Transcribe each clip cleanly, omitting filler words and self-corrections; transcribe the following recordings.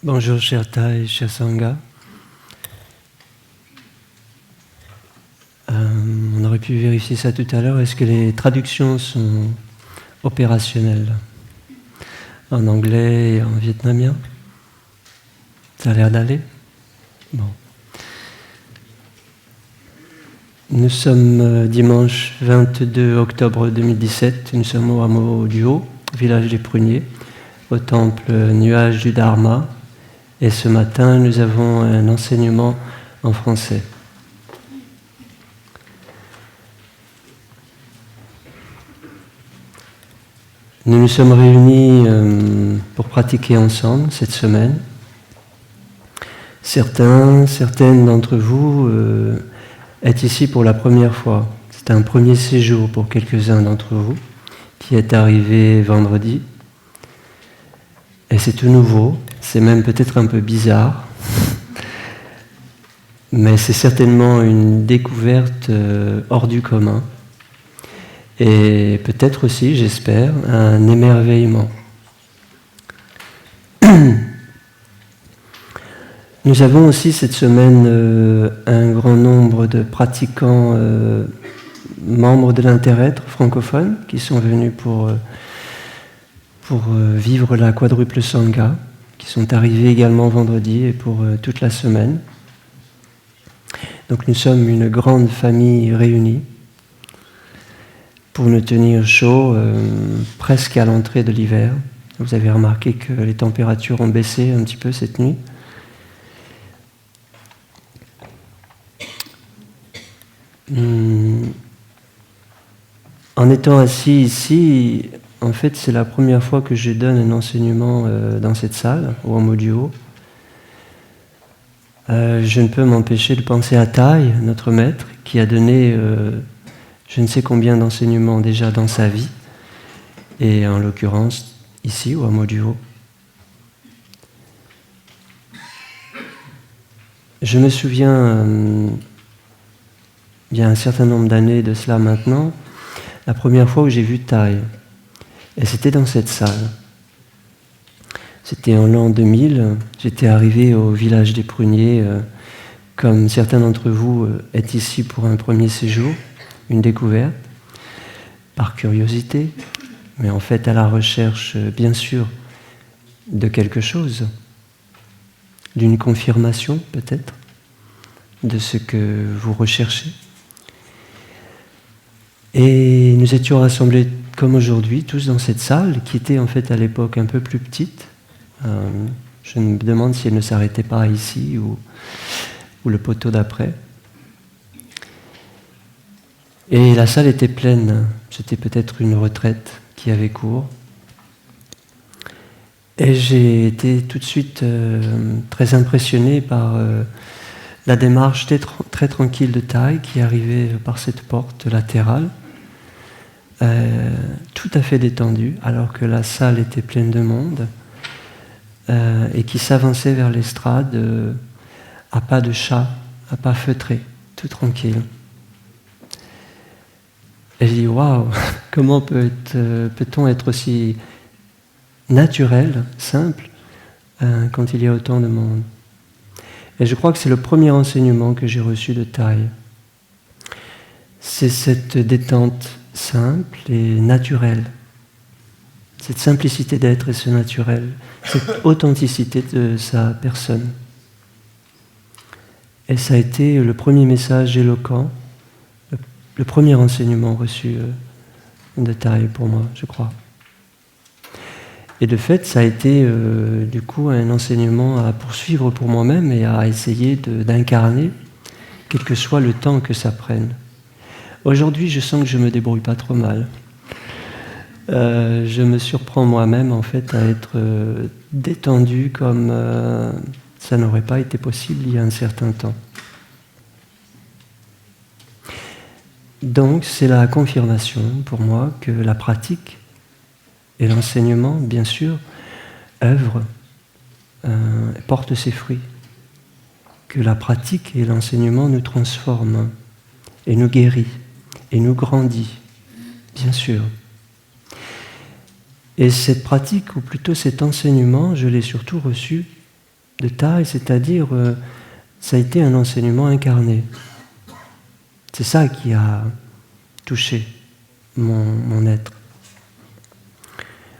Bonjour cher Thai, cher Sangha. On aurait pu vérifier ça tout à l'heure. Est-ce que les traductions sont opérationnelles en anglais et en vietnamien? Ça a l'air d'aller? Bon. Nous sommes dimanche 22 octobre 2017. Nous sommes au hameau du Haut, village des Pruniers, au temple Nuage du Dharma. Et ce matin, nous avons un enseignement en français. Nous nous sommes réunis pour pratiquer ensemble cette semaine. Certaines d'entre vous êtes ici pour la première fois. C'est un premier séjour pour quelques-uns d'entre vous qui est arrivé vendredi. Et c'est tout nouveau, c'est même peut-être un peu bizarre, mais c'est certainement une découverte hors du commun. Et peut-être aussi, j'espère, un émerveillement. Nous avons aussi cette semaine un grand nombre de pratiquants membres de l'interêtre francophone qui sont venus pour vivre la quadruple Sangha, qui sont arrivés également vendredi et pour toute la semaine. Donc nous sommes une grande famille réunie pour nous tenir chaud presque à l'entrée de l'hiver. Vous avez remarqué que les températures ont baissé un petit peu cette nuit. En étant assis ici, en fait, c'est la première fois que je donne un enseignement dans cette salle, au hameau du Haut. Je ne peux m'empêcher de penser à Thai, notre maître, qui a donné je ne sais combien d'enseignements déjà dans sa vie, et en l'occurrence ici, au hameau du Haut. Je me souviens, il y a un certain nombre d'années de cela maintenant, la première fois où j'ai vu Thai. Et c'était dans cette salle. C'était en l'an 2000. J'étais arrivé au village des Pruniers, comme certains d'entre vous êtes ici pour un premier séjour, une découverte, par curiosité, mais en fait à la recherche, bien sûr, de quelque chose, d'une confirmation peut-être, de ce que vous recherchez. Et nous étions rassemblés comme aujourd'hui, tous dans cette salle, qui était en fait à l'époque un peu plus petite. Je me demande si elle ne s'arrêtait pas ici ou le poteau d'après. Et la salle était pleine. C'était peut-être une retraite qui avait cours. Et j'ai été tout de suite très impressionné par la démarche très tranquille de Thai qui arrivait par cette porte latérale. Tout à fait détendu, alors que la salle était pleine de monde, et qui s'avançait vers l'estrade à pas de chat, à pas feutré, tout tranquille. Et je dis, waouh, comment peut-on être aussi naturel, simple, quand il y a autant de monde? Et je crois que c'est le premier enseignement que j'ai reçu de Thai. C'est cette détente simple et naturel. Cette simplicité d'être et ce naturel, cette authenticité de sa personne. Et ça a été le premier message éloquent, le premier enseignement reçu de Thay pour moi, je crois. Et de fait, ça a été du coup un enseignement à poursuivre pour moi-même et à essayer d'incarner, quel que soit le temps que ça prenne. Aujourd'hui, je sens que je me débrouille pas trop mal. Je me surprends moi-même en fait à être détendu comme ça n'aurait pas été possible il y a un certain temps. Donc c'est la confirmation pour moi que la pratique et l'enseignement, bien sûr, œuvrent, portent ses fruits. Que la pratique et l'enseignement nous transforment et nous guérit et nous grandit, bien sûr. Et cette pratique, ou plutôt cet enseignement, je l'ai surtout reçu de Thay, c'est-à-dire ça a été un enseignement incarné. C'est ça qui a touché mon être.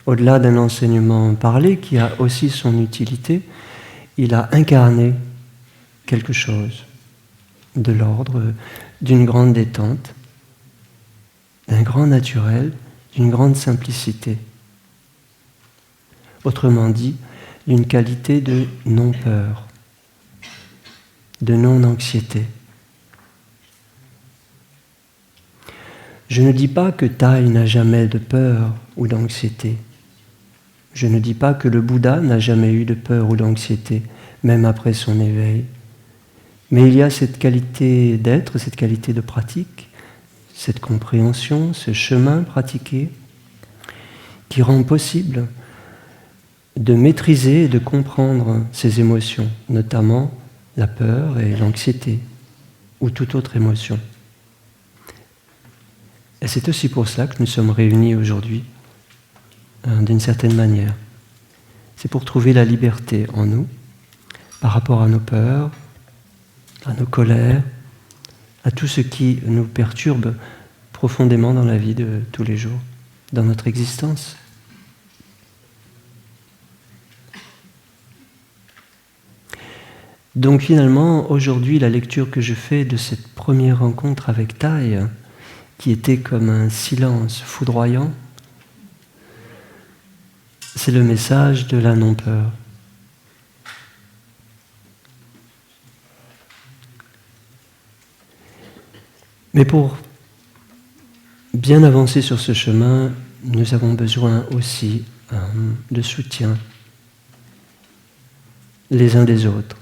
Au-delà d'un enseignement parlé qui a aussi son utilité, il a incarné quelque chose de l'ordre d'une grande détente, d'un grand naturel, d'une grande simplicité. Autrement dit, d'une qualité de non-peur, de non-anxiété. Je ne dis pas que Thay n'a jamais de peur ou d'anxiété. Je ne dis pas que le Bouddha n'a jamais eu de peur ou d'anxiété, même après son éveil. Mais il y a cette qualité d'être, cette qualité de pratique, cette compréhension, ce chemin pratiqué, qui rend possible de maîtriser et de comprendre ces émotions, notamment la peur et l'anxiété, ou toute autre émotion. Et c'est aussi pour ça que nous sommes réunis aujourd'hui, d'une certaine manière. C'est pour trouver la liberté en nous, par rapport à nos peurs, à nos colères, à tout ce qui nous perturbe profondément dans la vie de tous les jours, dans notre existence. Donc finalement, aujourd'hui, la lecture que je fais de cette première rencontre avec Thay, qui était comme un silence foudroyant, c'est le message de la non-peur. Mais pour bien avancer sur ce chemin, nous avons besoin aussi de soutien les uns des autres.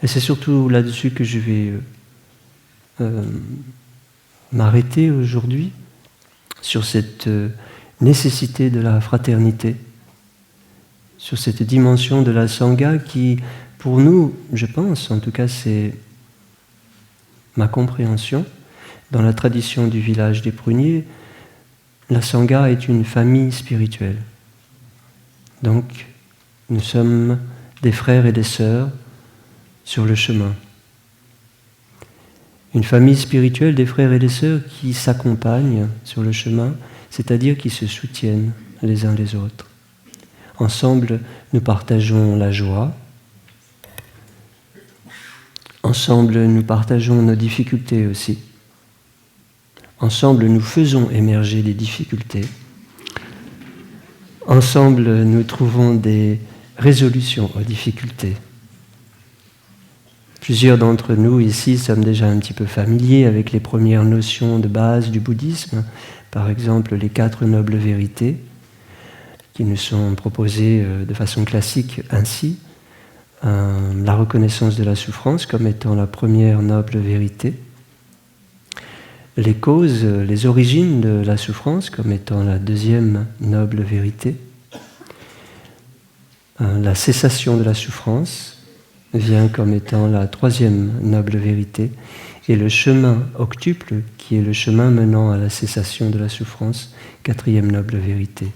Et c'est surtout là-dessus que je vais m'arrêter aujourd'hui, sur cette nécessité de la fraternité, sur cette dimension de la Sangha qui, pour nous, je pense, en tout cas c'est ma compréhension, dans la tradition du village des pruniers, la Sangha est une famille spirituelle. Donc, nous sommes des frères et des sœurs sur le chemin. Une famille spirituelle des frères et des sœurs qui s'accompagnent sur le chemin, c'est-à-dire qui se soutiennent les uns les autres. Ensemble, nous partageons la joie. Ensemble, nous partageons nos difficultés aussi. Ensemble, nous faisons émerger des difficultés. Ensemble, nous trouvons des résolutions aux difficultés. Plusieurs d'entre nous ici sommes déjà un petit peu familiers avec les premières notions de base du bouddhisme, par exemple les 4 nobles vérités, qui nous sont proposées de façon classique ainsi. La reconnaissance de la souffrance comme étant la première noble vérité, les causes, les origines de la souffrance comme étant la deuxième noble vérité, la cessation de la souffrance vient comme étant la troisième noble vérité, et le chemin octuple, qui est le chemin menant à la cessation de la souffrance, quatrième noble vérité.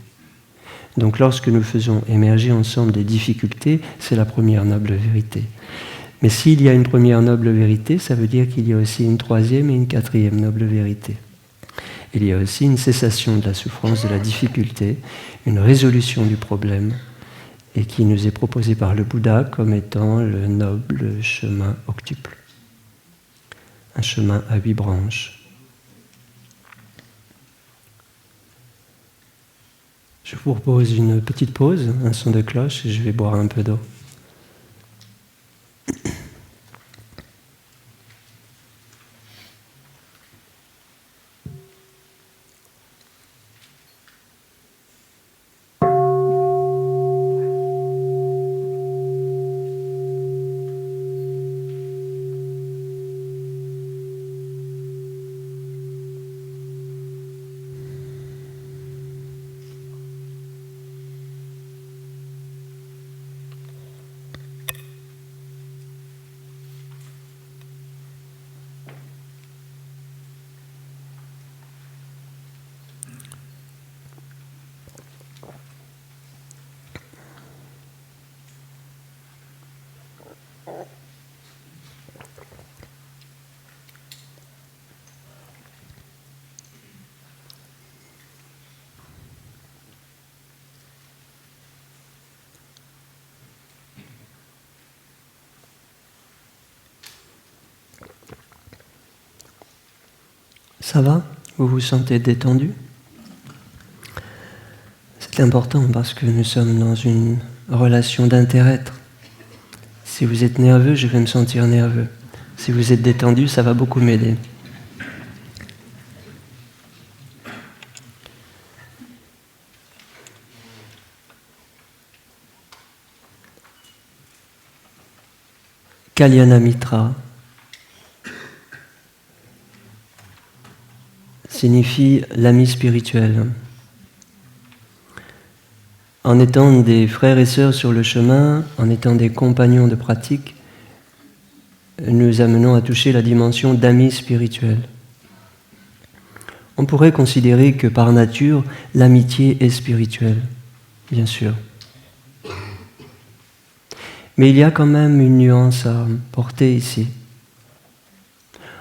Donc lorsque nous faisons émerger ensemble des difficultés, c'est la première noble vérité. Mais s'il y a une première noble vérité, ça veut dire qu'il y a aussi une troisième et une quatrième noble vérité. Il y a aussi une cessation de la souffrance, de la difficulté, une résolution du problème, et qui nous est proposée par le Bouddha comme étant le noble chemin octuple. Un chemin à 8 branches. Je vous propose une petite pause, un son de cloche, et je vais boire un peu d'eau. Ça va? Vous vous sentez détendu? C'est important parce que nous sommes dans une relation d'inter-être. Si vous êtes nerveux, je vais me sentir nerveux. Si vous êtes détendu, ça va beaucoup m'aider. Kalyana Mitra signifie l'ami spirituel. En étant des frères et sœurs sur le chemin, en étant des compagnons de pratique, nous amenons à toucher la dimension d'amis spirituels. On pourrait considérer que par nature, l'amitié est spirituelle, bien sûr. Mais il y a quand même une nuance à porter ici.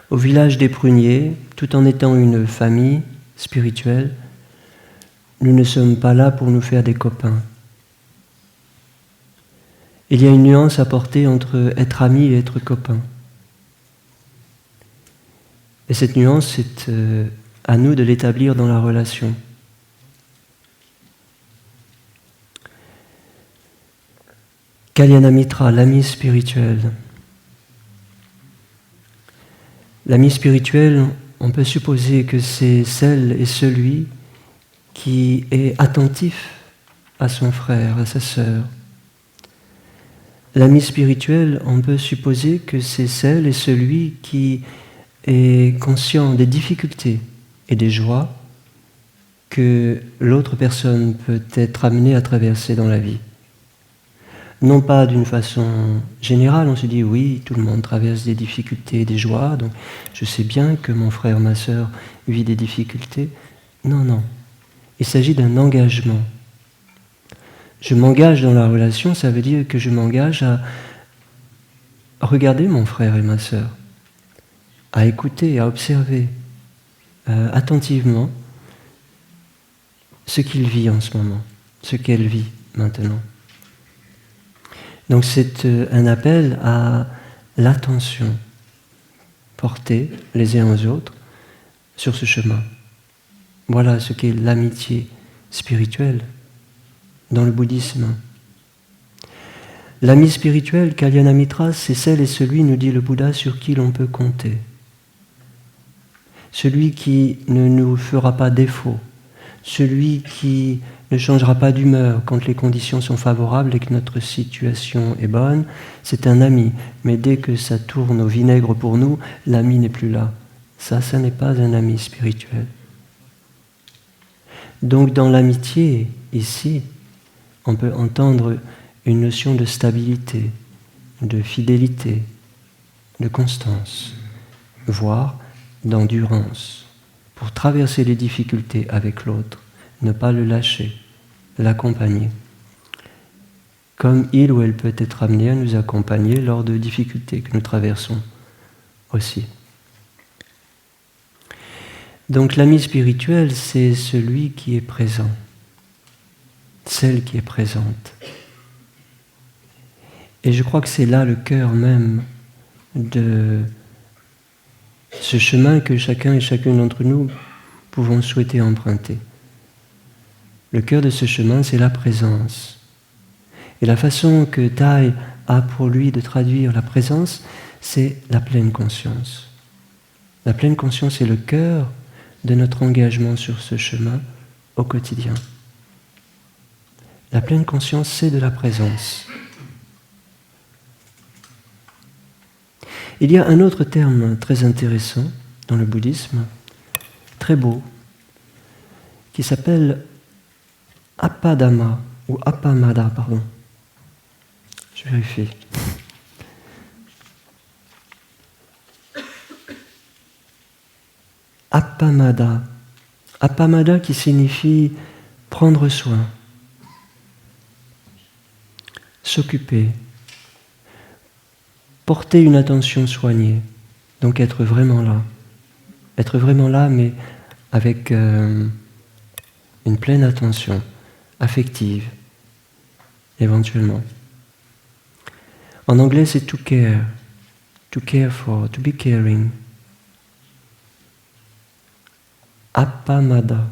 Au village des Pruniers, tout en étant une famille spirituelle, nous ne sommes pas là pour nous faire des copains. Il y a une nuance à porter entre être ami et être copain. Et cette nuance, c'est à nous de l'établir dans la relation. Kalyana Mitra, l'ami spirituel. L'ami spirituel, on peut supposer que c'est celle et celui qui est attentif à son frère, à sa sœur. L'ami spirituel, on peut supposer que c'est celle et celui qui est conscient des difficultés et des joies que l'autre personne peut être amenée à traverser dans la vie. Non pas d'une façon générale, on se dit oui, tout le monde traverse des difficultés, des joies, donc je sais bien que mon frère, ma sœur vit des difficultés. Non, non. Il s'agit d'un engagement. Je m'engage dans la relation, ça veut dire que je m'engage à regarder mon frère et ma sœur, à écouter, à observer attentivement ce qu'il vit en ce moment, ce qu'elle vit maintenant. Donc c'est un appel à l'attention portée les uns aux autres sur ce chemin. Voilà ce qu'est l'amitié spirituelle dans le bouddhisme. L'ami spirituel, Kalyana Mitra, c'est celle et celui, nous dit le Bouddha, sur qui l'on peut compter. Celui qui ne nous fera pas défaut, celui qui ne changera pas d'humeur quand les conditions sont favorables et que notre situation est bonne, c'est un ami. Mais dès que ça tourne au vinaigre pour nous, l'ami n'est plus là. Ça n'est pas un ami spirituel. Donc dans l'amitié, ici, on peut entendre une notion de stabilité, de fidélité, de constance, voire d'endurance, pour traverser les difficultés avec l'autre. Ne pas le lâcher, l'accompagner. Comme il ou elle peut être amené à nous accompagner lors de difficultés que nous traversons aussi. Donc l'ami spirituel, c'est celui qui est présent, celle qui est présente. Et je crois que c'est là le cœur même de ce chemin que chacun et chacune d'entre nous pouvons souhaiter emprunter. Le cœur de ce chemin, c'est la présence. Et la façon que Thay a pour lui de traduire la présence, c'est la pleine conscience. La pleine conscience est le cœur de notre engagement sur ce chemin au quotidien. La pleine conscience, c'est de la présence. Il y a un autre terme très intéressant dans le bouddhisme, très beau, qui s'appelle Appadama, ou Appamada, pardon. Je vérifie. Appamada. Appamada qui signifie prendre soin, s'occuper, porter une attention soignée, donc être vraiment là. Être vraiment là, mais avec une pleine attention, affective, éventuellement. En anglais, c'est to care for, to be caring. Appamada.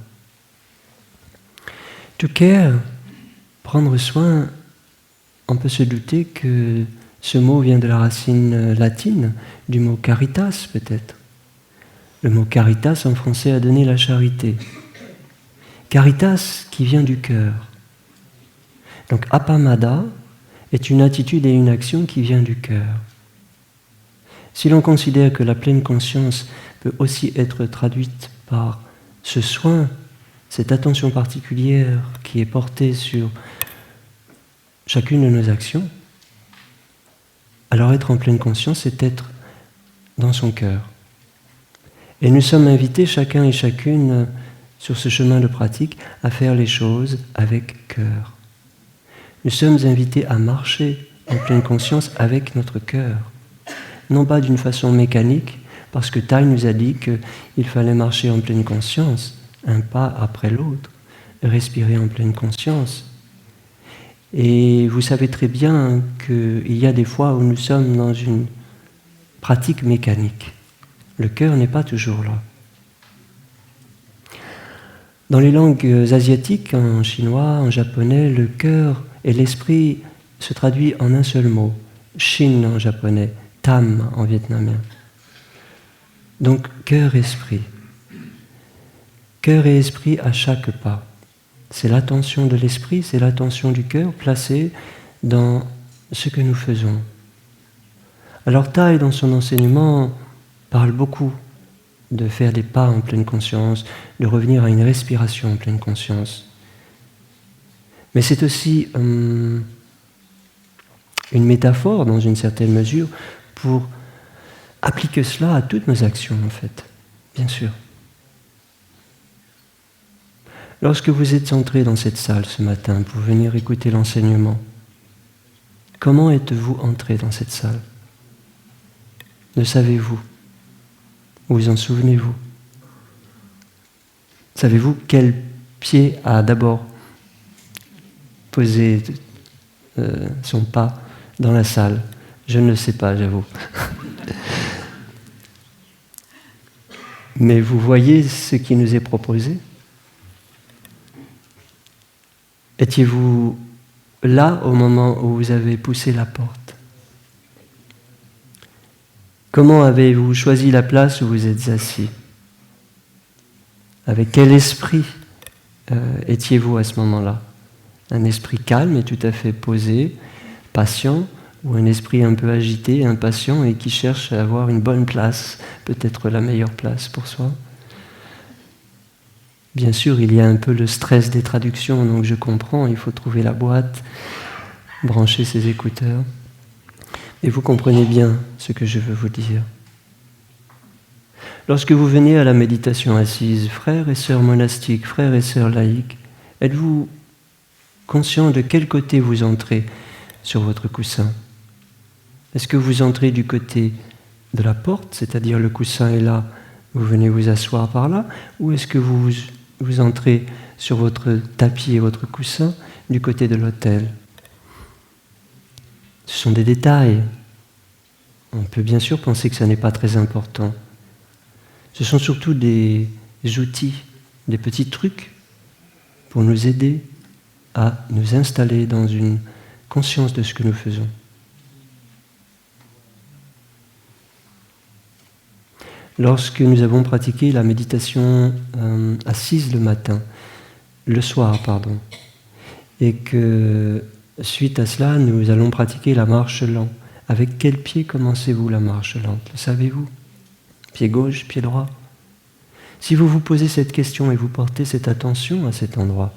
To care, prendre soin, on peut se douter que ce mot vient de la racine latine, du mot caritas peut-être. Le mot caritas en français a donné la charité. Caritas qui vient du cœur. Donc appamada est une attitude et une action qui vient du cœur. Si l'on considère que la pleine conscience peut aussi être traduite par ce soin, cette attention particulière qui est portée sur chacune de nos actions, alors être en pleine conscience, c'est être dans son cœur. Et nous sommes invités, chacun et chacune, sur ce chemin de pratique, à faire les choses avec cœur. Nous sommes invités à marcher en pleine conscience avec notre cœur. Non pas d'une façon mécanique, parce que Thay nous a dit qu'il fallait marcher en pleine conscience, un pas après l'autre, respirer en pleine conscience. Et vous savez très bien qu'il y a des fois où nous sommes dans une pratique mécanique. Le cœur n'est pas toujours là. Dans les langues asiatiques, en chinois, en japonais, le cœur et l'esprit se traduisent en un seul mot. Shin en japonais, tam en vietnamien. Donc cœur-esprit. Cœur et esprit à chaque pas. C'est l'attention de l'esprit, c'est l'attention du cœur placée dans ce que nous faisons. Alors Thay, dans son enseignement, parle beaucoup de faire des pas en pleine conscience, de revenir à une respiration en pleine conscience. Mais c'est aussi une métaphore, dans une certaine mesure, pour appliquer cela à toutes nos actions, en fait, bien sûr. Lorsque vous êtes entré dans cette salle ce matin pour venir écouter l'enseignement, comment êtes-vous entré dans cette salle? Le savez-vous? Vous en souvenez-vous? Savez-vous quel pied a d'abord posé son pas dans la salle? Je ne le sais pas, j'avoue. Mais vous voyez ce qui nous est proposé? Étiez-vous là au moment où vous avez poussé la porte? Comment avez-vous choisi la place où vous êtes assis? Avec quel esprit étiez-vous à ce moment-là? Un esprit calme et tout à fait posé, patient, ou un esprit un peu agité, impatient et qui cherche à avoir une bonne place, peut-être la meilleure place pour soi? Bien sûr, il y a un peu le stress des traductions, donc je comprends, il faut trouver la boîte, brancher ses écouteurs. Et vous comprenez bien ce que je veux vous dire. Lorsque vous venez à la méditation assise, frères et sœurs monastiques, frères et sœurs laïcs, êtes-vous conscient de quel côté vous entrez sur votre coussin? Est-ce que vous entrez du côté de la porte, c'est-à-dire le coussin est là, Vous venez vous asseoir par là, ou est-ce que vous entrez sur votre tapis et votre coussin du côté de l'autel? Ce sont des détails. On peut bien sûr penser que ça n'est pas très important. Ce sont surtout des outils, des petits trucs pour nous aider à nous installer dans une conscience de ce que nous faisons. Lorsque nous avons pratiqué la méditation assise le soir, et que suite à cela, nous allons pratiquer la marche lente. Avec quel pied commencez-vous la marche lente? Le savez-vous? Pied gauche, pied droit? Si vous vous posez cette question et vous portez cette attention à cet endroit,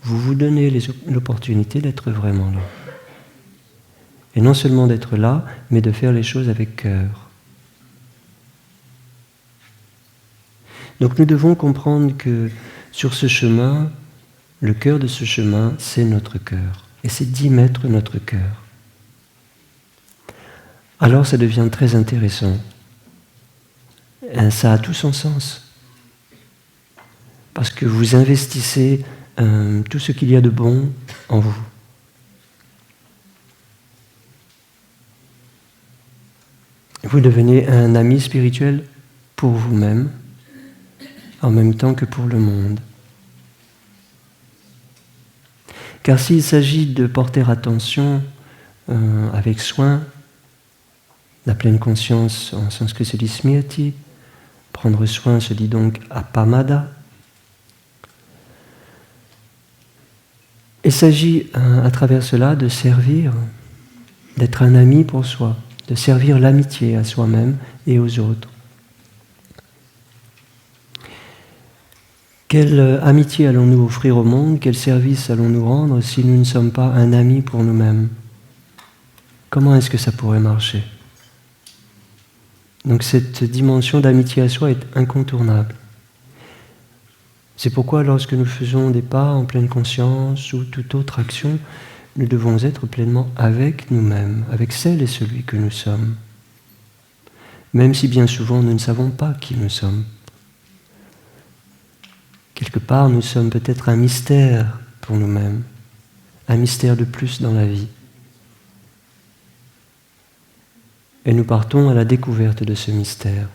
vous vous donnez l'opportunité d'être vraiment là. Et non seulement d'être là, mais de faire les choses avec cœur. Donc nous devons comprendre que sur ce chemin, le cœur de ce chemin, c'est notre cœur. Et c'est d'y mettre notre cœur. Alors ça devient très intéressant. Ça a tout son sens. Parce que vous investissez tout ce qu'il y a de bon en vous. Vous devenez un ami spirituel pour vous-même, en même temps que pour le monde. Car s'il s'agit de porter attention avec soin, la pleine conscience en sanskrit se dit smriti, prendre soin se dit donc appamada. Il s'agit à travers cela de servir, d'être un ami pour soi, de servir l'amitié à soi-même et aux autres. Quelle amitié allons-nous offrir au monde? Quel service allons-nous rendre si nous ne sommes pas un ami pour nous-mêmes? Comment est-ce que ça pourrait marcher? Donc cette dimension d'amitié à soi est incontournable. C'est pourquoi lorsque nous faisons des pas en pleine conscience ou toute autre action, nous devons être pleinement avec nous-mêmes, avec celle et celui que nous sommes. Même si bien souvent nous ne savons pas qui nous sommes. Quelque part, nous sommes peut-être un mystère pour nous-mêmes, un mystère de plus dans la vie. Et nous partons à la découverte de ce mystère.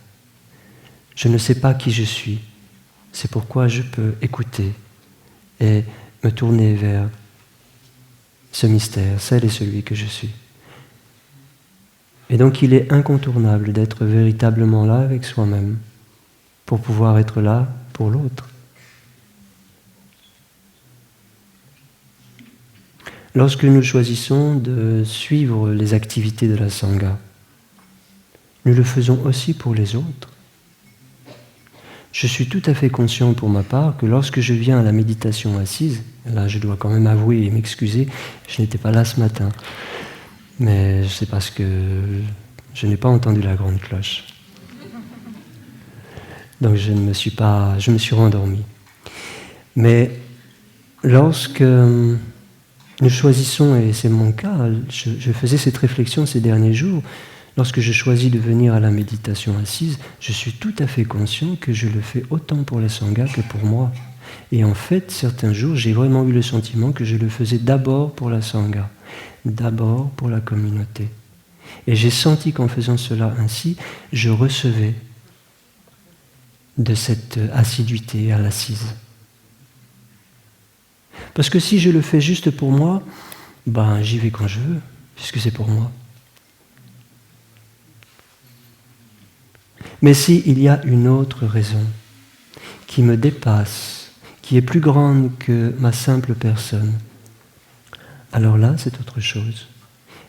Je ne sais pas qui je suis, c'est pourquoi je peux écouter et me tourner vers ce mystère, celle et celui que je suis. Et donc il est incontournable d'être véritablement là avec soi-même pour pouvoir être là pour l'autre. Lorsque nous choisissons de suivre les activités de la Sangha, nous le faisons aussi pour les autres. Je suis tout à fait conscient pour ma part que lorsque je viens à la méditation assise, là je dois quand même avouer et m'excuser, je n'étais pas là ce matin, mais c'est parce que je n'ai pas entendu la grande cloche. Donc je me suis rendormi. Mais lorsque nous choisissons, et c'est mon cas, je faisais cette réflexion ces derniers jours, lorsque je choisis de venir à la méditation assise, je suis tout à fait conscient que je le fais autant pour la Sangha que pour moi. Et en fait, certains jours, j'ai vraiment eu le sentiment que je le faisais d'abord pour la Sangha, d'abord pour la communauté. Et j'ai senti qu'en faisant cela ainsi, je recevais de cette assiduité à l'assise. Parce que si je le fais juste pour moi, j'y vais quand je veux, puisque c'est pour moi. Mais s'il y a une autre raison qui me dépasse, qui est plus grande que ma simple personne, alors là, c'est autre chose.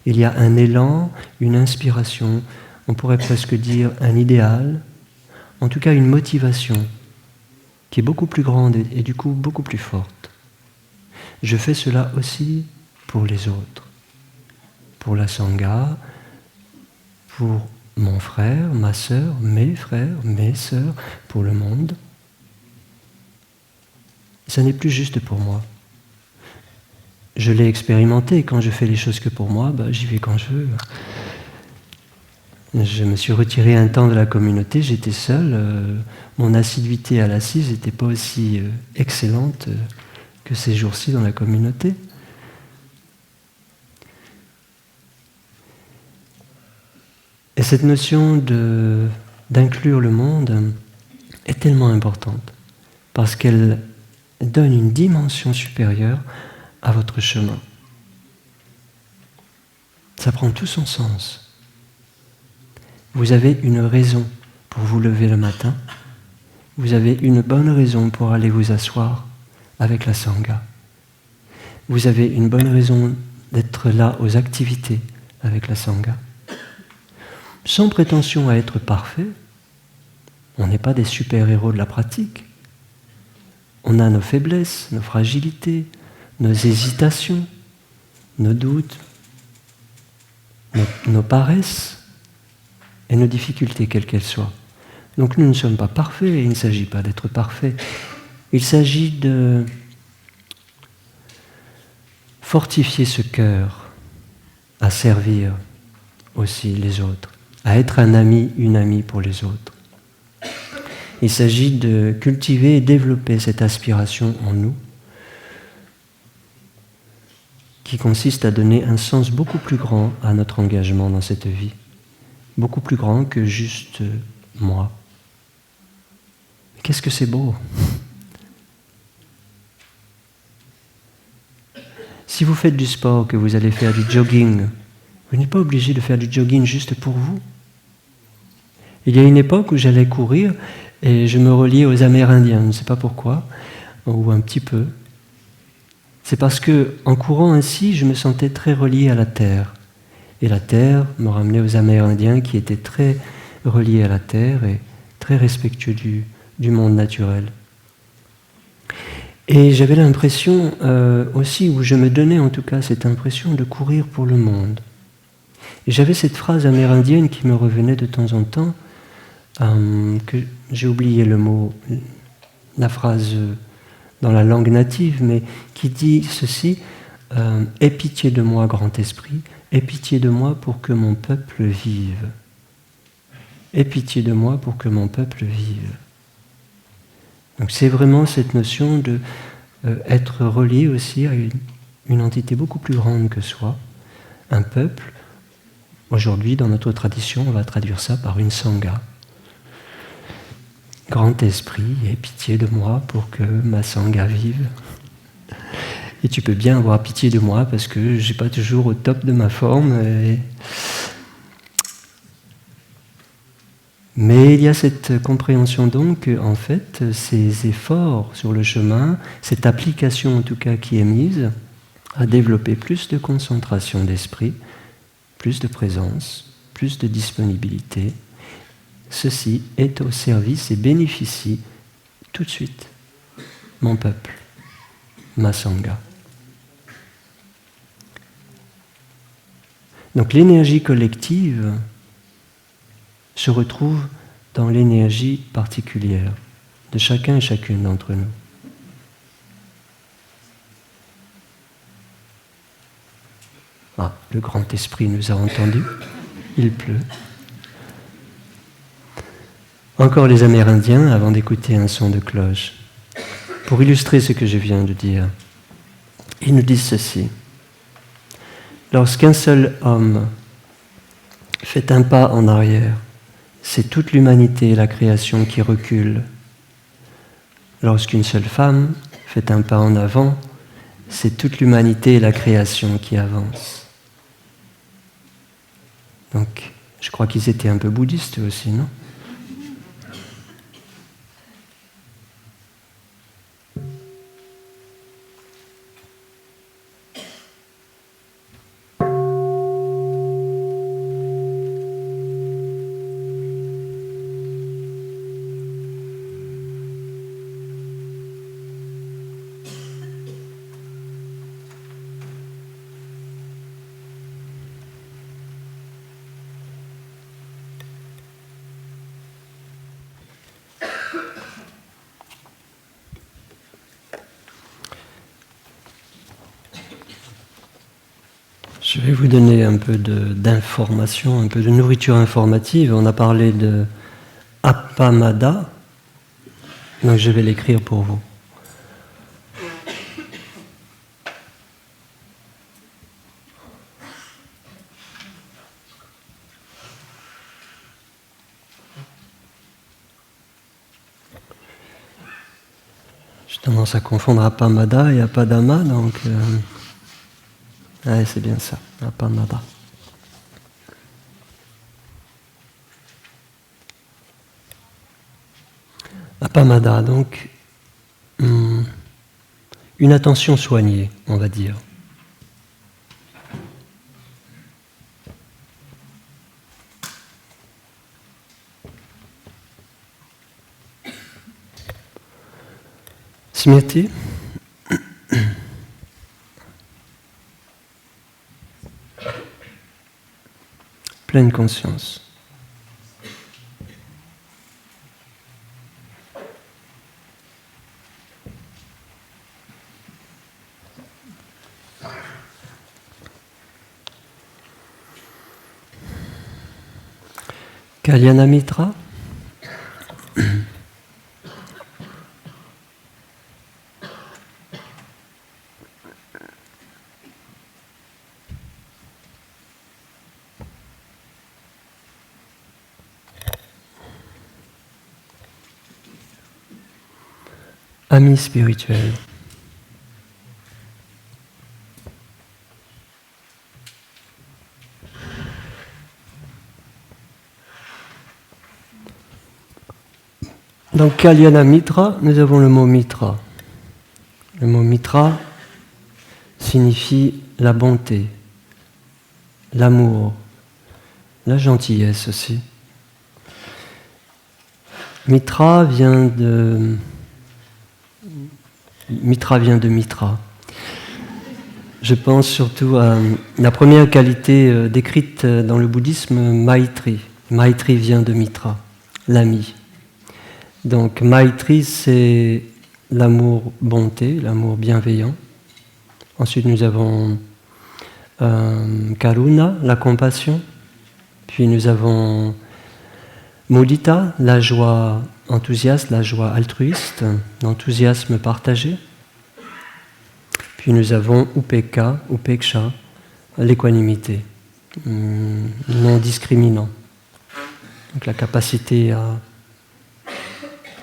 Il y a un élan, une inspiration, on pourrait presque dire un idéal, en tout cas une motivation qui est beaucoup plus grande et du coup beaucoup plus forte. Je fais cela aussi pour les autres, pour la Sangha, pour mon frère, ma sœur, mes frères, mes sœurs, pour le monde. Ça n'est plus juste pour moi. Je l'ai expérimenté, quand je fais les choses que pour moi, j'y vais quand je veux. Je me suis retiré un temps de la communauté, j'étais seul. Mon assiduité à l'assise n'était pas aussi excellente que ces jours-ci dans la communauté. Et cette notion d'inclure le monde est tellement importante parce qu'elle donne une dimension supérieure à votre chemin. Ça prend tout son sens. Vous avez une raison pour vous lever le matin. Vous avez une bonne raison pour aller vous asseoir avec la Sangha. Vous avez une bonne raison d'être là aux activités avec la Sangha. Sans prétention à être parfait, on n'est pas des super-héros de la pratique. On a nos faiblesses, nos fragilités, nos hésitations, nos doutes, nos paresses et nos difficultés, quelles qu'elles soient. Donc nous ne sommes pas parfaits et il ne s'agit pas d'être parfait. Il s'agit de fortifier ce cœur à servir aussi les autres, à être un ami, une amie pour les autres. Il s'agit de cultiver et développer cette aspiration en nous qui consiste à donner un sens beaucoup plus grand à notre engagement dans cette vie, beaucoup plus grand que juste moi. Qu'est-ce que c'est beau! Si vous faites du sport, que vous allez faire du jogging, vous n'êtes pas obligé de faire du jogging juste pour vous. Il y a une époque où j'allais courir et je me reliais aux Amérindiens, je ne sais pas pourquoi, ou un petit peu. C'est parce que, en courant ainsi, je me sentais très relié à la terre. Et la terre me ramenait aux Amérindiens qui étaient très reliés à la terre et très respectueux du monde naturel. Et j'avais l'impression aussi, ou je me donnais en tout cas cette impression de courir pour le monde. Et j'avais cette phrase amérindienne qui me revenait de temps en temps, que j'ai oublié le mot, la phrase dans la langue native, mais qui dit ceci, « Aie pitié de moi, grand esprit, aie pitié de moi pour que mon peuple vive. Aie pitié de moi pour que mon peuple vive. » Donc c'est vraiment cette notion de être relié aussi à une entité beaucoup plus grande que soi, un peuple. Aujourd'hui, dans notre tradition, on va traduire ça par une sangha. Grand esprit, aie pitié de moi pour que ma sangha vive. Et tu peux bien avoir pitié de moi parce que je ne suis pas toujours au top de ma forme. Mais il y a cette compréhension donc que, en fait, ces efforts sur le chemin, cette application en tout cas qui est mise, à développer plus de concentration d'esprit, plus de présence, plus de disponibilité, ceci est au service et bénéficie tout de suite mon peuple, ma sangha. Donc l'énergie collective se retrouve dans l'énergie particulière de chacun et chacune d'entre nous. Ah, le grand esprit nous a entendus, il pleut. Encore les Amérindiens avant d'écouter un son de cloche. Pour illustrer ce que je viens de dire, ils nous disent ceci. Lorsqu'un seul homme fait un pas en arrière, c'est toute l'humanité et la création qui recule. Lorsqu'une seule femme fait un pas en avant, c'est toute l'humanité et la création qui avance. Donc, je crois qu'ils étaient un peu bouddhistes aussi, non ? Je vais vous donner un peu d'informations, un peu de nourriture informative. On a parlé de Appamada, donc je vais l'écrire pour vous. J'ai tendance à confondre Appamada et Appadama, donc ouais, c'est bien ça, Appamada. Appamada, donc une attention soignée, on va dire. Smriti. Pleine conscience. Kalyanamitra. Ami spirituel. Dans Kalyana Mitra, nous avons le mot Mitra. Le mot Mitra signifie la bonté, l'amour, la gentillesse aussi. Mitra vient de Mitra. Je pense surtout à la première qualité décrite dans le bouddhisme, Maitri. Maitri vient de Mitra, l'ami. Donc Maitri, c'est l'amour bonté, l'amour bienveillant. Ensuite, nous avons Karuna, la compassion. Puis nous avons Mudita, la joie enthousiaste, la joie altruiste, l'enthousiasme partagé. Puis nous avons Upeksha, l'équanimité, non discriminant. Donc la capacité à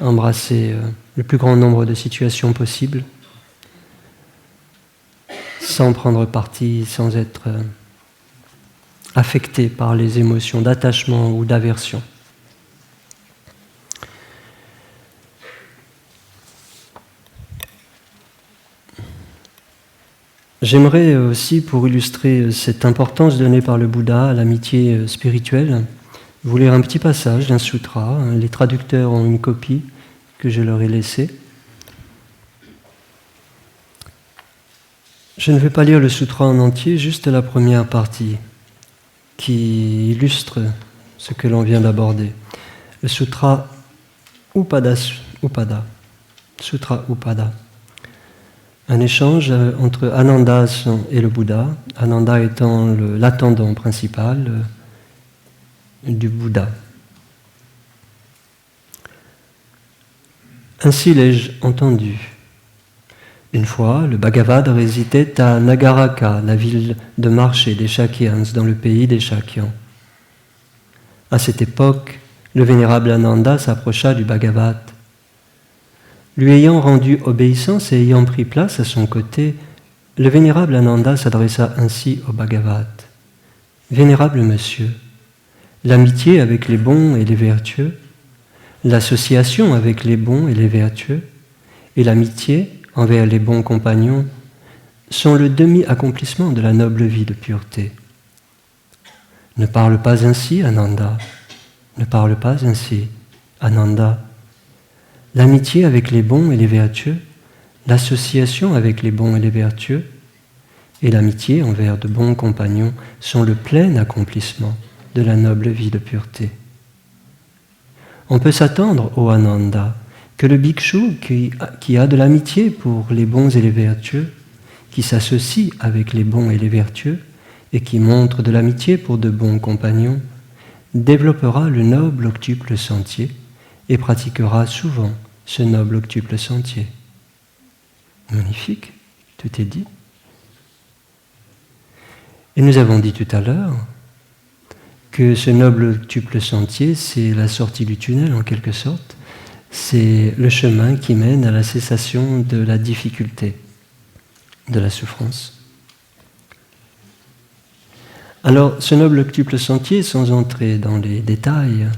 embrasser le plus grand nombre de situations possibles, sans prendre parti, sans être affecté par les émotions d'attachement ou d'aversion. J'aimerais aussi, pour illustrer cette importance donnée par le Bouddha à l'amitié spirituelle, vous lire un petit passage d'un sutra. Les traducteurs ont une copie que je leur ai laissée. Je ne vais pas lire le sutra en entier, juste la première partie qui illustre ce que l'on vient d'aborder. Le sutra Upada, Sutra Upada. Un échange entre Ananda et le Bouddha, Ananda étant l'attendant principal du Bouddha. Ainsi l'ai-je entendu. Une fois, le Bhagavad résidait à Nagaraka, la ville de marché des Shakyans, dans le pays des Shakyans. À cette époque, le vénérable Ananda s'approcha du Bhagavad. Lui ayant rendu obéissance et ayant pris place à son côté, le vénérable Ananda s'adressa ainsi au Bhagavad. « Vénérable monsieur, l'amitié avec les bons et les vertueux, l'association avec les bons et les vertueux, et l'amitié envers les bons compagnons sont le demi-accomplissement de la noble vie de pureté. Ne parle pas ainsi, Ananda. Ne parle pas ainsi, Ananda. L'amitié avec les bons et les vertueux, l'association avec les bons et les vertueux, et l'amitié envers de bons compagnons sont le plein accomplissement de la noble vie de pureté. On peut s'attendre, ô Ananda, que le bhikshu qui a de l'amitié pour les bons et les vertueux, qui s'associe avec les bons et les vertueux, et qui montre de l'amitié pour de bons compagnons, développera le noble octuple sentier et pratiquera souvent ce noble octuple sentier. Magnifique, tout est dit. Et nous avons dit tout à l'heure que ce noble octuple sentier, c'est la sortie du tunnel en quelque sorte, c'est le chemin qui mène à la cessation de la difficulté, de la souffrance. Alors, ce noble octuple sentier, sans entrer dans les détails,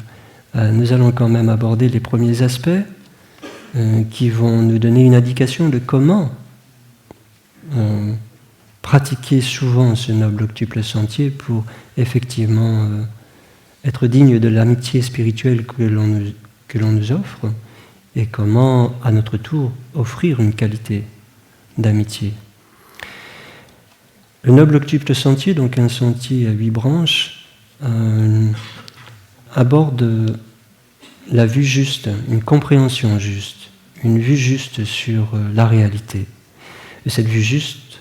nous allons quand même aborder les premiers aspects qui vont nous donner une indication de comment pratiquer souvent ce noble octuple sentier pour effectivement être digne de l'amitié spirituelle que l'on nous offre et comment, à notre tour, offrir une qualité d'amitié. Le noble octuple sentier, donc un sentier à 8 branches, aborde la vue juste, une compréhension juste, une vue juste sur la réalité. Et cette vue juste,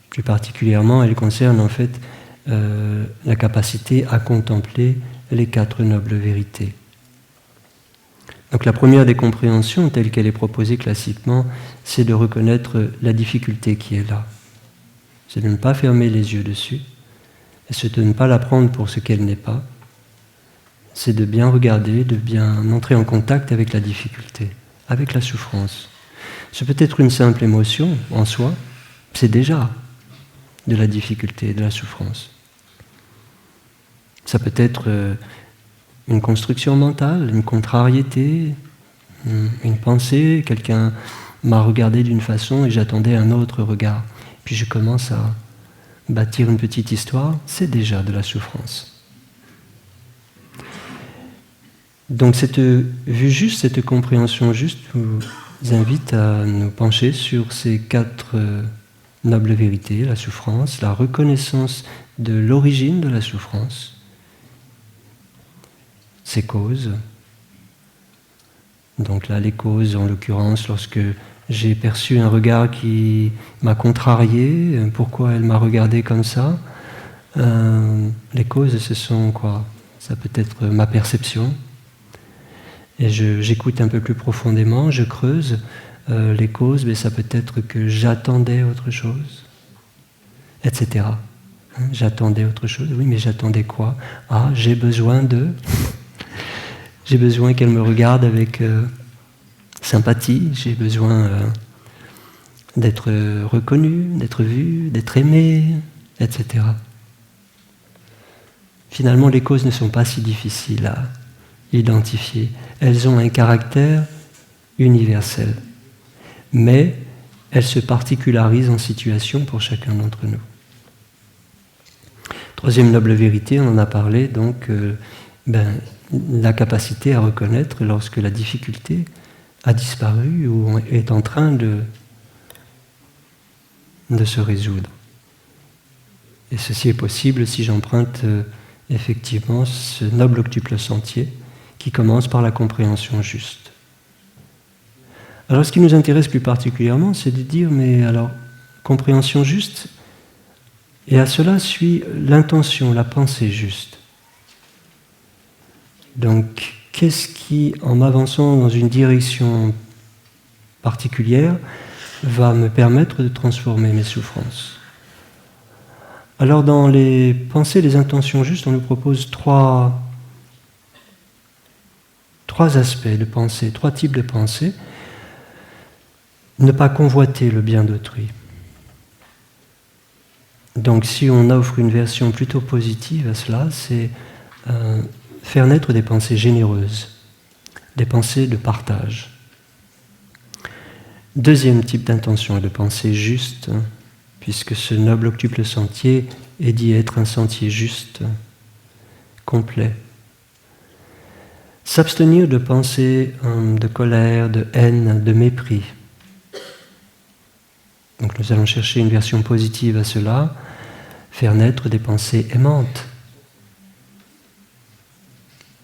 plus particulièrement, elle concerne en fait la capacité à contempler les 4 nobles vérités. Donc la première des compréhensions, telle qu'elle est proposée classiquement, c'est de reconnaître la difficulté qui est là. C'est de ne pas fermer les yeux dessus, et c'est de ne pas la prendre pour ce qu'elle n'est pas. C'est de bien regarder, de bien entrer en contact avec la difficulté, avec la souffrance. Ce peut être une simple émotion en soi, c'est déjà de la difficulté, de la souffrance. Ça peut être une construction mentale, une contrariété, une pensée, quelqu'un m'a regardé d'une façon et j'attendais un autre regard. Puis je commence à bâtir une petite histoire, c'est déjà de la souffrance. Donc cette vue juste, cette compréhension juste vous invite à nous pencher sur ces 4 nobles vérités, la souffrance, la reconnaissance de l'origine de la souffrance, ses causes. Donc là, les causes, en l'occurrence, lorsque j'ai perçu un regard qui m'a contrarié, pourquoi elle m'a regardé comme ça, les causes, ce sont quoi? Ça peut être ma perception. Et j'écoute un peu plus profondément, je creuse les causes, mais ça peut être que j'attendais autre chose, etc. J'attendais autre chose, oui, mais j'attendais quoi? Ah, j'ai besoin qu'elle me regarde avec sympathie, j'ai besoin d'être reconnu, d'être vu, d'être aimé, etc. Finalement, les causes ne sont pas si difficiles à identifier. Elles ont un caractère universel, mais elles se particularisent en situation pour chacun d'entre nous. Troisième noble vérité, on en a parlé, donc la capacité à reconnaître lorsque la difficulté a disparu ou est en train de se résoudre. Et ceci est possible si j'emprunte effectivement ce noble octuple sentier qui commence par la compréhension juste. Alors ce qui nous intéresse plus particulièrement, c'est de dire, mais alors, compréhension juste, et à cela suit l'intention, la pensée juste. Donc, qu'est-ce qui, en m'avançant dans une direction particulière, va me permettre de transformer mes souffrances? Alors, dans les pensées, les intentions justes, on nous propose trois aspects de pensée, 3 types de pensée. Ne pas convoiter le bien d'autrui. Donc, si on offre une version plutôt positive à cela, c'est faire naître des pensées généreuses, des pensées de partage. Deuxième type d'intention est de pensée juste, puisque ce noble octuple sentier est dit être un sentier juste, complet. S'abstenir de pensées de colère, de haine, de mépris. Donc nous allons chercher une version positive à cela, faire naître des pensées aimantes,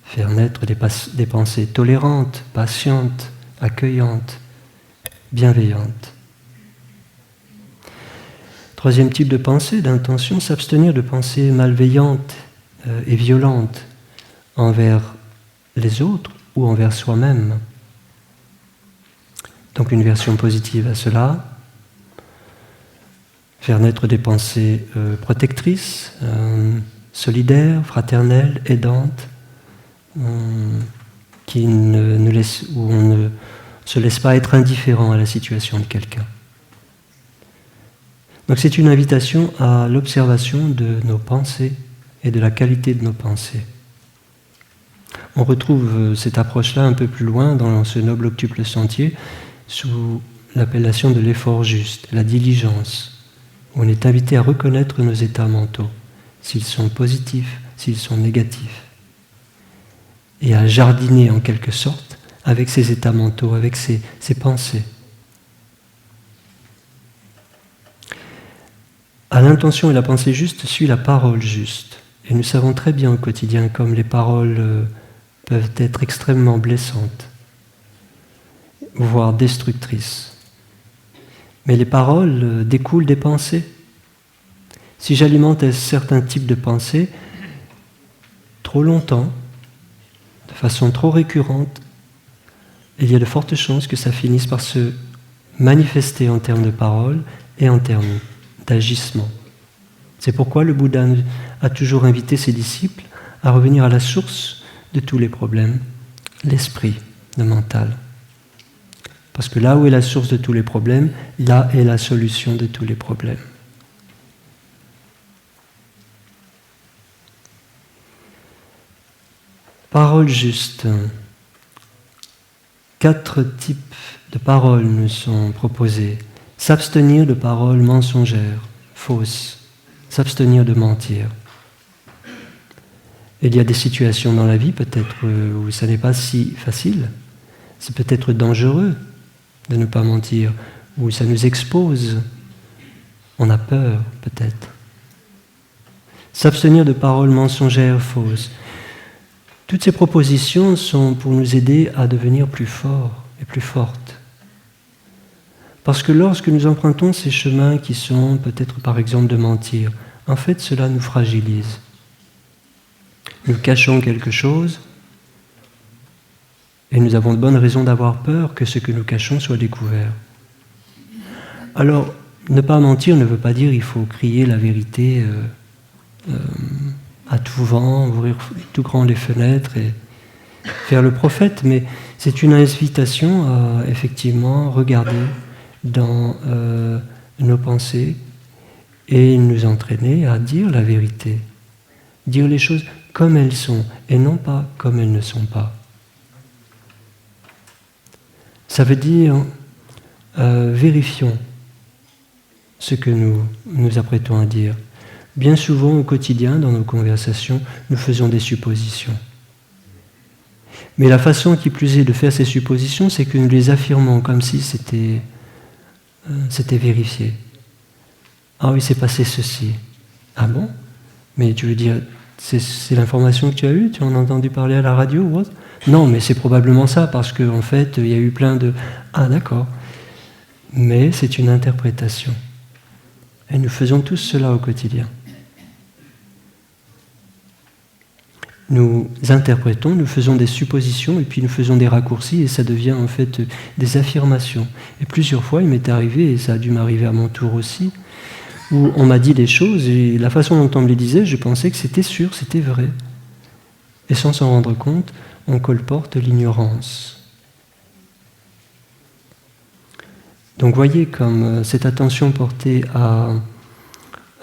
faire naître des pensées tolérantes, patientes, accueillantes, bienveillantes. Troisième type de pensée, d'intention, s'abstenir de pensées malveillantes et violentes envers les autres ou envers soi-même. Donc une version positive à cela, faire naître des pensées protectrices, solidaires, fraternelles, aidantes, où on ne se laisse pas être indifférent à la situation de quelqu'un. Donc c'est une invitation à l'observation de nos pensées et de la qualité de nos pensées. On retrouve cette approche-là un peu plus loin dans ce noble octuple sentier sous l'appellation de l'effort juste, la diligence, où on est invité à reconnaître nos états mentaux, s'ils sont positifs, s'ils sont négatifs, et à jardiner en quelque sorte avec ces états mentaux, avec ces pensées. À l'intention et la pensée juste suit la parole juste. Et nous savons très bien au quotidien comme les paroles peuvent être extrêmement blessantes, voire destructrices. Mais les paroles découlent des pensées. Si j'alimente un certain type de pensée trop longtemps, de façon trop récurrente, il y a de fortes chances que ça finisse par se manifester en termes de paroles et en termes d'agissement. C'est pourquoi le Bouddha a toujours invité ses disciples à revenir à la source de tous les problèmes, l'esprit, le mental. Parce que là où est la source de tous les problèmes, là est la solution de tous les problèmes. Paroles justes. 4 types de paroles nous sont proposées. S'abstenir de paroles mensongères, fausses. S'abstenir de mentir. Il y a des situations dans la vie peut-être où ça n'est pas si facile. C'est peut-être dangereux de ne pas mentir, où ça nous expose. On a peur peut-être. S'abstenir de paroles mensongères, fausses. Toutes ces propositions sont pour nous aider à devenir plus forts et plus fortes. Parce que lorsque nous empruntons ces chemins qui sont peut-être par exemple de mentir, en fait cela nous fragilise. Nous cachons quelque chose et nous avons de bonnes raisons d'avoir peur que ce que nous cachons soit découvert. Alors, ne pas mentir ne veut pas dire qu'il faut crier la vérité à tout vent, ouvrir tout grand les fenêtres et faire le prophète, mais c'est une invitation à effectivement regarder dans nos pensées et nous entraîner à dire la vérité, dire les choses comme elles sont et non pas comme elles ne sont pas. Ça veut dire vérifions ce que nous nous apprêtons à dire. Bien souvent au quotidien, dans nos conversations, nous faisons des suppositions. Mais la façon qui plus est de faire ces suppositions, c'est que nous les affirmons comme si c'était vérifié. Ah oui, c'est passé ceci. Ah bon? Mais tu veux dire, c'est l'information que tu as eue? Tu en as entendu parler à la radio ou autre? Non, mais c'est probablement ça, parce qu'en fait, il y a eu plein de... Ah d'accord. Mais c'est une interprétation. Et nous faisons tous cela au quotidien. Nous interprétons, nous faisons des suppositions et puis nous faisons des raccourcis et ça devient en fait des affirmations. Et plusieurs fois, il m'est arrivé, et ça a dû m'arriver à mon tour aussi, où on m'a dit des choses et la façon dont on me les disait, je pensais que c'était sûr, c'était vrai. Et sans s'en rendre compte, on colporte l'ignorance. Donc voyez comme cette attention portée à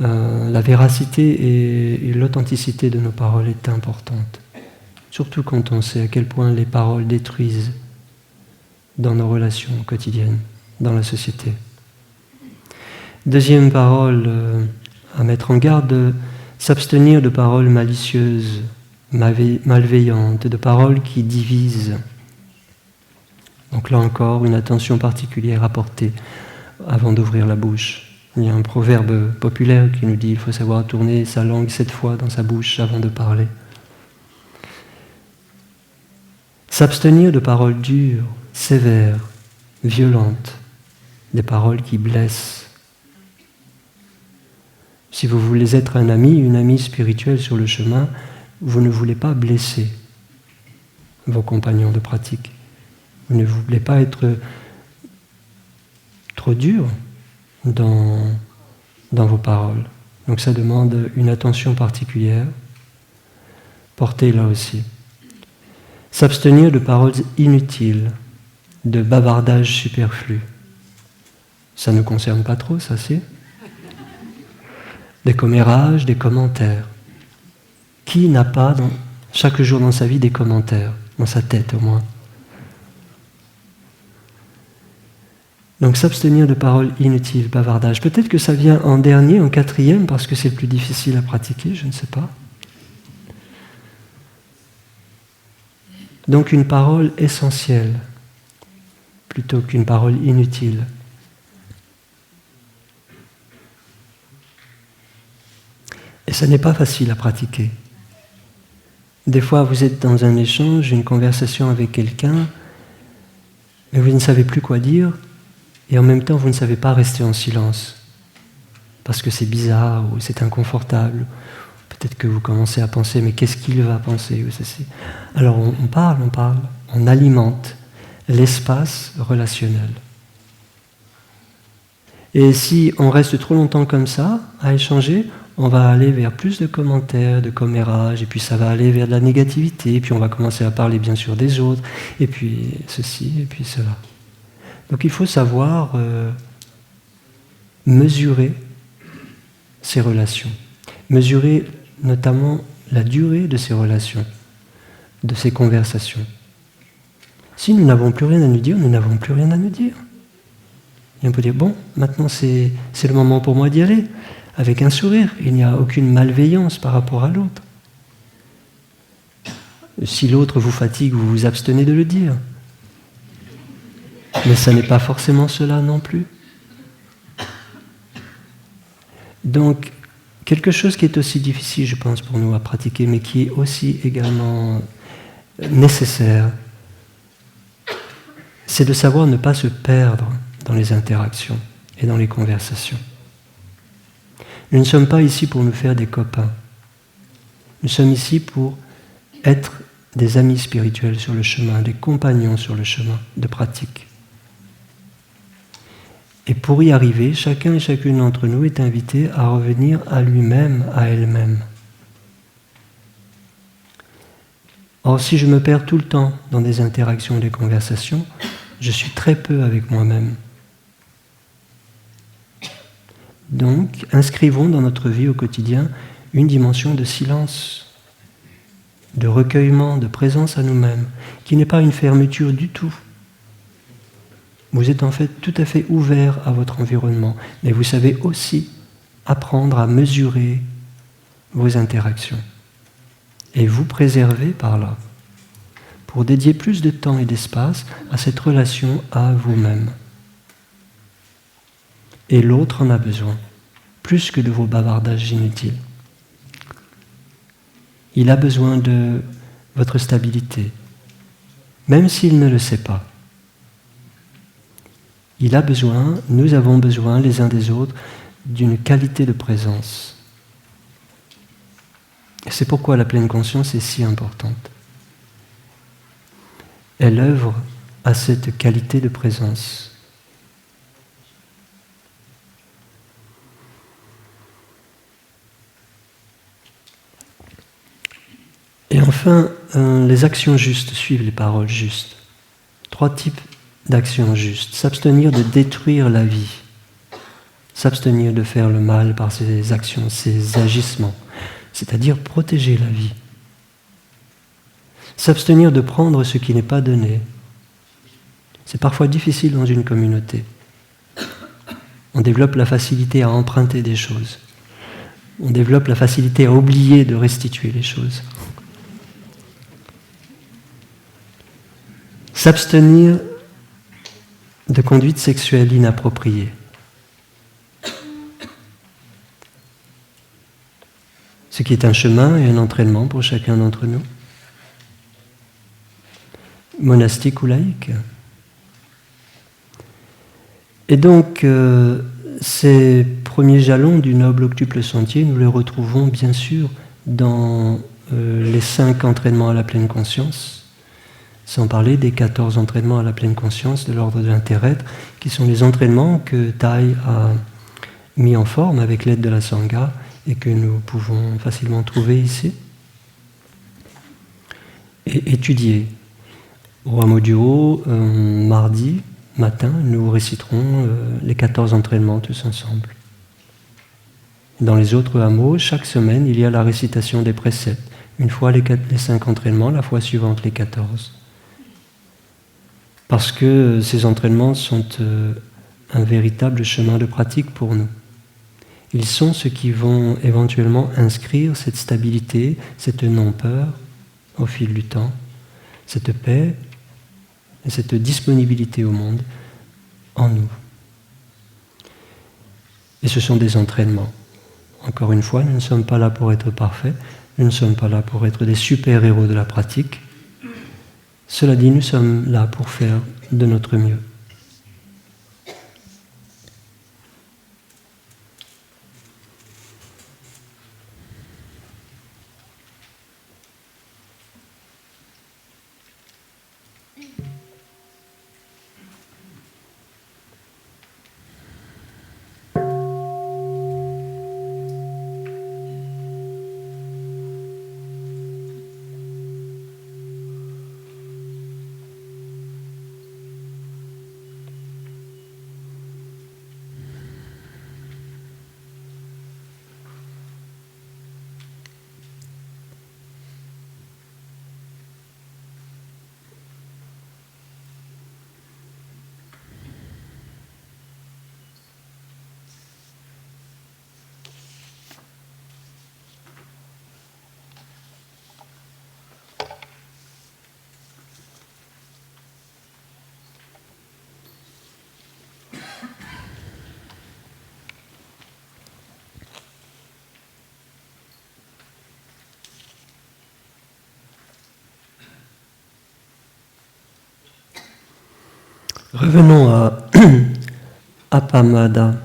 la véracité et l'authenticité de nos paroles est importante. Surtout quand on sait à quel point les paroles détruisent dans nos relations quotidiennes, dans la société. Deuxième parole à mettre en garde, s'abstenir de paroles malicieuses, malveillantes, de paroles qui divisent. Donc là encore, une attention particulière à porter avant d'ouvrir la bouche. Il y a un proverbe populaire qui nous dit qu'il faut savoir tourner sa langue 7 fois dans sa bouche avant de parler. S'abstenir de paroles dures, sévères, violentes, des paroles qui blessent. Si vous voulez être un ami, une amie spirituelle sur le chemin, vous ne voulez pas blesser vos compagnons de pratique. Vous ne voulez pas être trop dur dans vos paroles. Donc ça demande une attention particulière, portée là aussi. S'abstenir de paroles inutiles, de bavardages superflus. Ça ne concerne pas trop, ça c'est. Des commérages, des commentaires. Qui n'a pas chaque jour dans sa vie des commentaires, dans sa tête au moins? Donc s'abstenir de paroles inutiles, bavardages. Peut-être que ça vient en dernier, en quatrième, parce que c'est le plus difficile à pratiquer, je ne sais pas. Donc une parole essentielle, plutôt qu'une parole inutile. Et ça n'est pas facile à pratiquer. Des fois, vous êtes dans un échange, une conversation avec quelqu'un, mais vous ne savez plus quoi dire, et en même temps, vous ne savez pas rester en silence, parce que c'est bizarre ou c'est inconfortable. Peut-être que vous commencez à penser, mais qu'est-ce qu'il va penser? Alors on parle, on alimente l'espace relationnel. Et si on reste trop longtemps comme ça, à échanger, on va aller vers plus de commentaires, de commérages, et puis ça va aller vers de la négativité, et puis on va commencer à parler bien sûr des autres, et puis ceci, et puis cela. Donc il faut savoir mesurer ces relations, mesurer notamment la durée de ces relations, de ces conversations. Si nous n'avons plus rien à nous dire, nous n'avons plus rien à nous dire. Et on peut dire, bon, maintenant c'est le moment pour moi d'y aller, avec un sourire. Il n'y a aucune malveillance par rapport à l'autre. Si l'autre vous fatigue, vous vous abstenez de le dire. Mais ça n'est pas forcément cela non plus. Donc, quelque chose qui est aussi difficile, je pense, pour nous à pratiquer, mais qui est aussi également nécessaire, c'est de savoir ne pas se perdre dans les interactions et dans les conversations. Nous ne sommes pas ici pour nous faire des copains. Nous sommes ici pour être des amis spirituels sur le chemin, des compagnons sur le chemin de pratique. Et pour y arriver, chacun et chacune d'entre nous est invité à revenir à lui-même, à elle-même. Or, si je me perds tout le temps dans des interactions, des conversations, je suis très peu avec moi-même. Donc, inscrivons dans notre vie au quotidien une dimension de silence, de recueillement, de présence à nous-mêmes, qui n'est pas une fermeture du tout. Vous êtes en fait tout à fait ouvert à votre environnement, mais vous savez aussi apprendre à mesurer vos interactions et vous préserver par là, pour dédier plus de temps et d'espace à cette relation à vous-même. Et l'autre en a besoin, plus que de vos bavardages inutiles. Il a besoin de votre stabilité, même s'il ne le sait pas. Il a besoin, nous avons besoin les uns des autres d'une qualité de présence. Et c'est pourquoi la pleine conscience est si importante. Elle œuvre à cette qualité de présence. Et enfin, les actions justes suivent les paroles justes. 3 types d'actions justes. S'abstenir de détruire la vie. S'abstenir de faire le mal par ses actions, ses agissements. C'est-à-dire protéger la vie. S'abstenir de prendre ce qui n'est pas donné. C'est parfois difficile dans une communauté. On développe la facilité à emprunter des choses. On développe la facilité à oublier de restituer les choses. S'abstenir de conduite sexuelle inappropriée. Ce qui est un chemin et un entraînement pour chacun d'entre nous. Monastique ou laïque. Et donc, ces premiers jalons du noble octuple sentier, nous les retrouvons bien sûr dans les 5 entraînements à la pleine conscience, sans parler des 14 entraînements à la pleine conscience de l'ordre de l'interêtre, qui sont les entraînements que Thay a mis en forme avec l'aide de la Sangha et que nous pouvons facilement trouver ici et étudier. Au hameau du Haut, mardi matin, nous réciterons les 14 entraînements tous ensemble. Dans les autres hameaux, chaque semaine, il y a la récitation des préceptes. Une fois les 5 entraînements, la fois suivante les 14. Parce que ces entraînements sont un véritable chemin de pratique pour nous. Ils sont ceux qui vont éventuellement inscrire cette stabilité, cette non-peur au fil du temps, cette paix et cette disponibilité au monde en nous. Et ce sont des entraînements. Encore une fois, nous ne sommes pas là pour être parfaits, nous ne sommes pas là pour être des super-héros de la pratique. Cela dit, nous sommes là pour faire de notre mieux. Revenons à Appamada.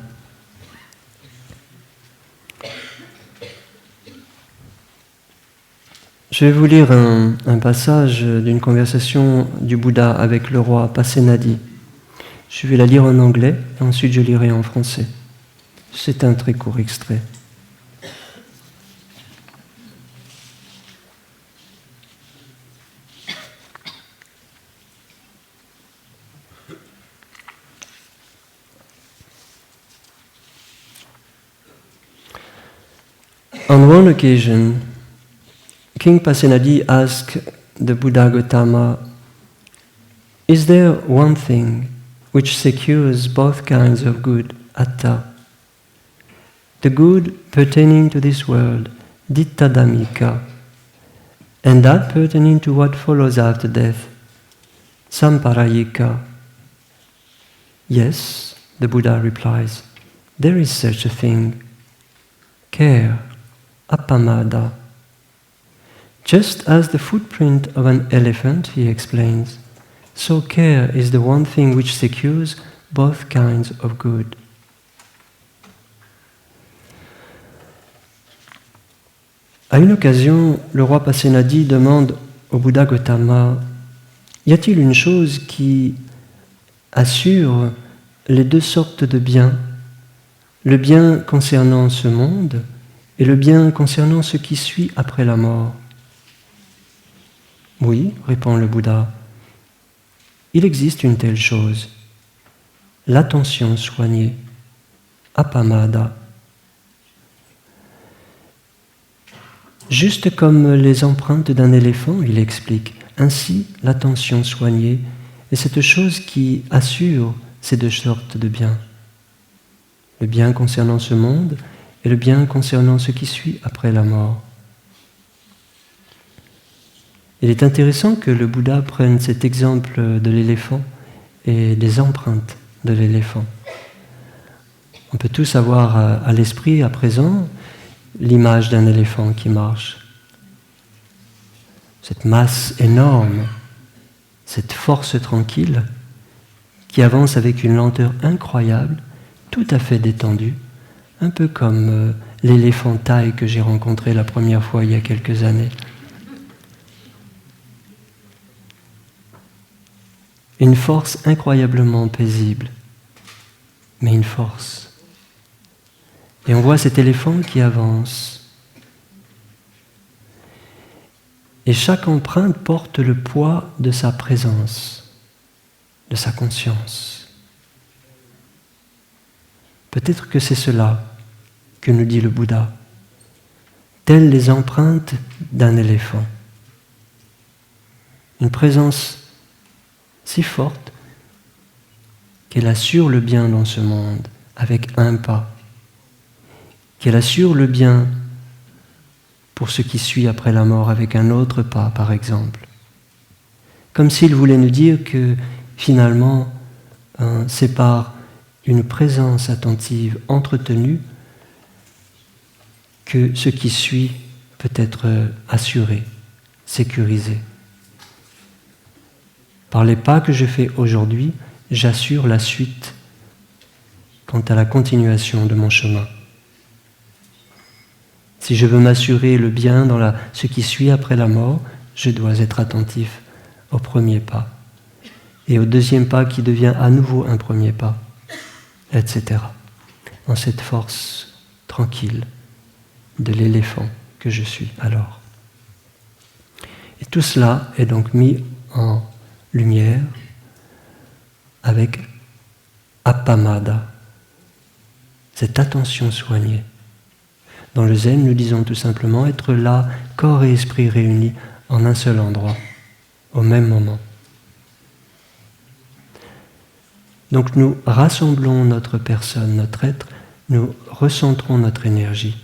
Je vais vous lire un passage d'une conversation du Bouddha avec le roi Pasenadi. Je vais la lire en anglais et ensuite je lirai en français. C'est un très court extrait. On one occasion, King Pasenadi asked the Buddha Gautama, "Is there one thing which secures both kinds of good, atta? The good pertaining to this world, ditta dhammika, and that pertaining to what follows after death, samparayika?" "Yes," the Buddha replies, "there is such a thing. Care, appamada. Just as the footprint of an elephant," he explains, "so care is the one thing which secures both kinds of good." À une occasion, le roi Pasenadi demande au Bouddha Gautama, y a-t-il une chose qui assure les deux sortes de biens, le bien concernant ce monde et le bien concernant ce qui suit après la mort? Oui, répond le Bouddha, il existe une telle chose, l'attention soignée, appamada. Juste comme les empreintes d'un éléphant, il explique, ainsi l'attention soignée est cette chose qui assure ces deux sortes de biens, le bien concernant ce monde et le bien concernant ce qui suit après la mort. Il est intéressant que le Bouddha prenne cet exemple de l'éléphant et des empreintes de l'éléphant. On peut tous avoir à l'esprit à présent l'image d'un éléphant qui marche. Cette masse énorme, cette force tranquille qui avance avec une lenteur incroyable, tout à fait détendu, un peu comme l'éléphantail que j'ai rencontré la première fois il y a quelques années. Une force incroyablement paisible, mais une force. Et on voit cet éléphant qui avance. Et chaque empreinte porte le poids de sa présence, de sa conscience. Peut-être que c'est cela que nous dit le Bouddha, telles les empreintes d'un éléphant. Une présence si forte qu'elle assure le bien dans ce monde avec un pas, qu'elle assure le bien pour ce qui suit après la mort avec un autre pas, par exemple. Comme s'il voulait nous dire que finalement, c'est par une présence attentive entretenue que ce qui suit peut être assuré, sécurisé. Par les pas que je fais aujourd'hui, j'assure la suite quant à la continuation de mon chemin. Si je veux m'assurer le bien dans ce qui suit après la mort, je dois être attentif au premier pas et au deuxième pas qui devient à nouveau un premier pas, etc. Dans cette force tranquille de l'éléphant que je suis alors. Et tout cela est donc mis en lumière avec appamada, cette attention soignée. Dans le zen, nous disons tout simplement être là, corps et esprit réunis en un seul endroit, au même moment. Donc nous rassemblons notre personne, notre être, nous recentrons notre énergie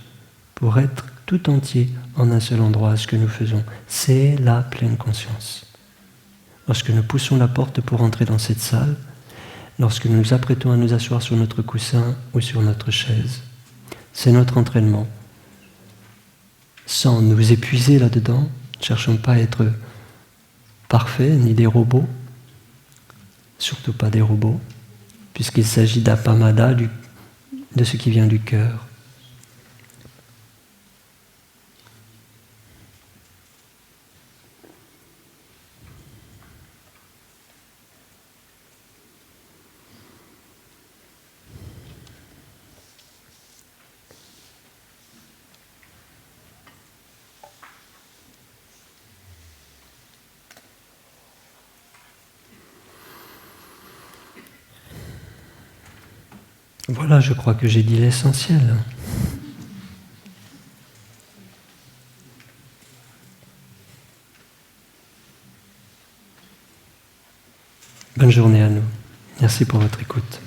pour être tout entier en un seul endroit. Ce que nous faisons, c'est la pleine conscience. Lorsque nous poussons la porte pour entrer dans cette salle, lorsque nous nous apprêtons à nous asseoir sur notre coussin ou sur notre chaise, c'est notre entraînement. Sans nous épuiser là-dedans, ne cherchons pas à être parfaits ni des robots, surtout pas des robots, puisqu'il s'agit d'appamada, de ce qui vient du cœur. Voilà, je crois que j'ai dit l'essentiel. Bonne journée à nous. Merci pour votre écoute.